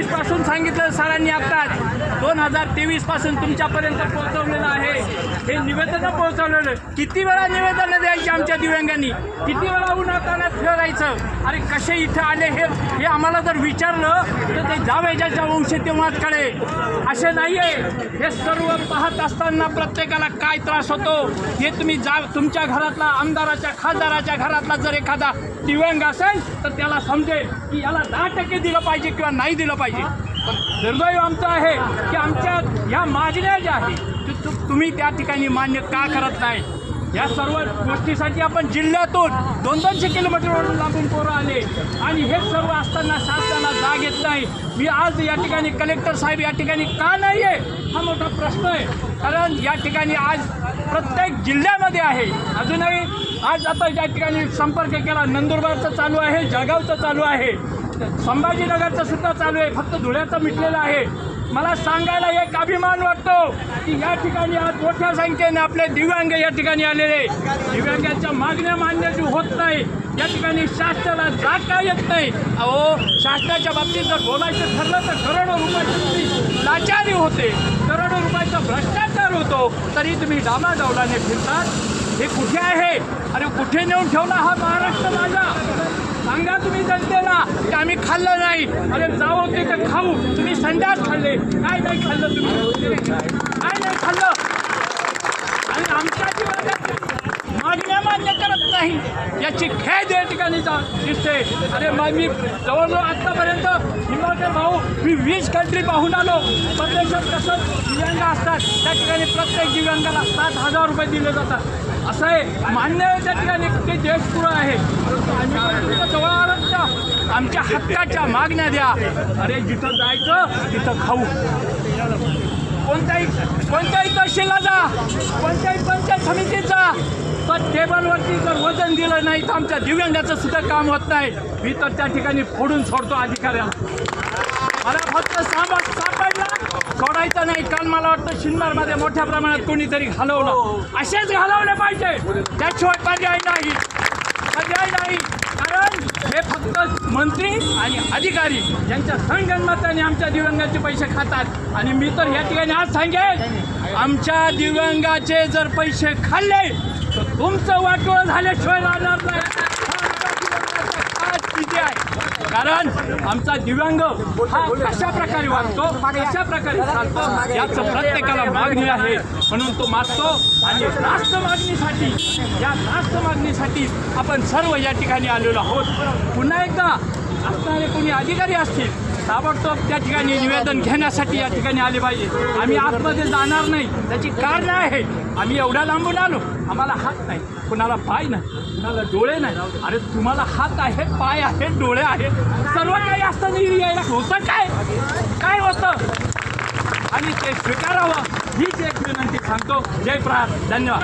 2023 पासून सांगितलं सरांनी, आत्ताच 2023 पासून तुमच्यापर्यंत पोहोचवलेलं आहे. हे निवेदनं पोहोचवलेलं. किती वेळा निवेदनं द्यायची आमच्या दिव्यांगांनी, किती वेळा उन्हातान्हात फिरायचं. अरे कसे इथं आले हे आम्हाला जर विचारलं तर ते जावेजाच्या वंश तेव्हाच कळेल. असे नाही आहे. हे सर्व पाहत असताना प्रत्येकाला काय त्रास होतो हे तुम्ही तुमच्या घरातला, आमदाराच्या, खासदाराच्या घरातला जर एखादा दिव्यांग असेल तर त्याला समजेल की याला 10% दिलं पाहिजे किंवा नाही दिलं पाहिजे. पण दुर्दैव आमचं आहे की आमच्या ह्या मागण्या ज्या आहेत तुम्ही त्या ठिकाणी मान्य का करत नाही. या सर्व गोष्टीसाठी आपण जिल्ह्यातून 200 किलोमीटरवरून लांबून पोरं आले आणि हे सर्व असताना शासनाला जाग येत नाही. मी आज या ठिकाणी कलेक्टर साहेब या ठिकाणी का नाही आहे हा मोठा प्रश्न आहे. कारण या ठिकाणी आज प्रत्येक जिल्ह्यामध्ये आहे. अजूनही आज आता या ठिकाणी संपर्क केला, नंदुरबारचं चालू आहे, जळगावचं चालू आहे, संभाजीनगरचं सुद्धा चालू आहे, फक्त धुळ्याचं मिटलेलं आहे. मला सांगायला एक अभिमान वाटतो की या ठिकाणी आज मोठ्या संख्येने आपले दिव्यांग या ठिकाणी आलेले. दिव्यांगाच्या मागण्या मान्य होत नाही. या ठिकाणी शासनाला जाग का येत नाही. अहो, शासनाच्या बाबतीत जर बोलायचं ठरलं तर करोडो रुपयाची लाचारी होते, करोडो रुपयाचा भ्रष्टाचार होतो, तरी तुम्ही डामाडौलाने फिरतात. हे कुठे आहे? अरे कुठे नेऊन ठेवला हा महाराष्ट्र माझा? सांगा तुम्ही जनतेला की आम्ही खाल्लं नाही. अरे जावं ते तर खाऊ. तुम्ही संडास खाल्ले, काय नाही खाल्लं तुम्ही? काय नाही खाल्लं? आणि आमच्या जीवनात मागण्या मान्य करत नाही याची खेद या ठिकाणी दिसते. अरे मी जवळजवळ आत्तापर्यंत हिमाचल भाऊ मी 20 कंट्री पाहून आलो. परदेशात कसं दिव्यांग असतात त्या ठिकाणी प्रत्येक दिव्यांगाला 7,000 रुपये दिले जातात. असं आहे, मान्य आहे त्या ठिकाणी ते देश पुढं आहे. आम्ही पण तुमच्या जवळ आलं का आमच्या हक्काच्या मागण्या द्या. अरे जिथं जायचं तिथं खाऊ. कोणत्याही तहसीलला जा, कोणत्याही पंचायत समितीत जा, पण टेबलवरती जर वजन दिलं नाही तर आमच्या दिव्यांगाचं सुद्धा काम होत नाही. मी तर त्या ठिकाणी फोडून सोडतो अधिकाऱ्याला. मला फक्त सापडला सोडायचं नाही. काल मला वाटतं शिन्नरमध्ये मोठ्या प्रमाणात कोणीतरी घालवलं. असेच घालवले पाहिजे, त्याशिवाय पर्याय नाही. कारण हे फक्त मंत्री आणि अधिकारी यांच्या संगनमताने आमच्या दिव्यांगाचे पैसे खातात. आणि मी तर या ठिकाणी आज सांगेन, आमच्या दिव्यांगाचे जर पैसे खाल्ले तर तुमचं वाटोळं झाल्याशिवाय राहणार नाही. कारण आमचा दिव्यांग हा कशा प्रकारे वागतो, कशा प्रकारे चालतो याचं प्रत्येकाला मागणी आहे. म्हणून तो मागतो आणि राष्ट्र मागणीसाठी आपण सर्व या ठिकाणी आलेलो आहोत. पुन्हा एकदा असणारे कोणी अधिकारी असतील ताबडतोब त्या ठिकाणी निवेदन घेण्यासाठी या ठिकाणी आले पाहिजे. आम्ही आतमध्ये जाणार नाही, त्याची कारणं आहे. आम्ही एवढ्या लांबून आलो, आम्हाला हात नाही, कुणाला पाय नाही, कुणाला डोळे नाही. अरे तुम्हाला हात आहे, पाय आहे, डोळे आहेत, सर्व काही असताना यायला होतं काय होतं? आणि ते स्वीकारावं हीच एक विनंती सांगतो. जय प्रहार. धन्यवाद.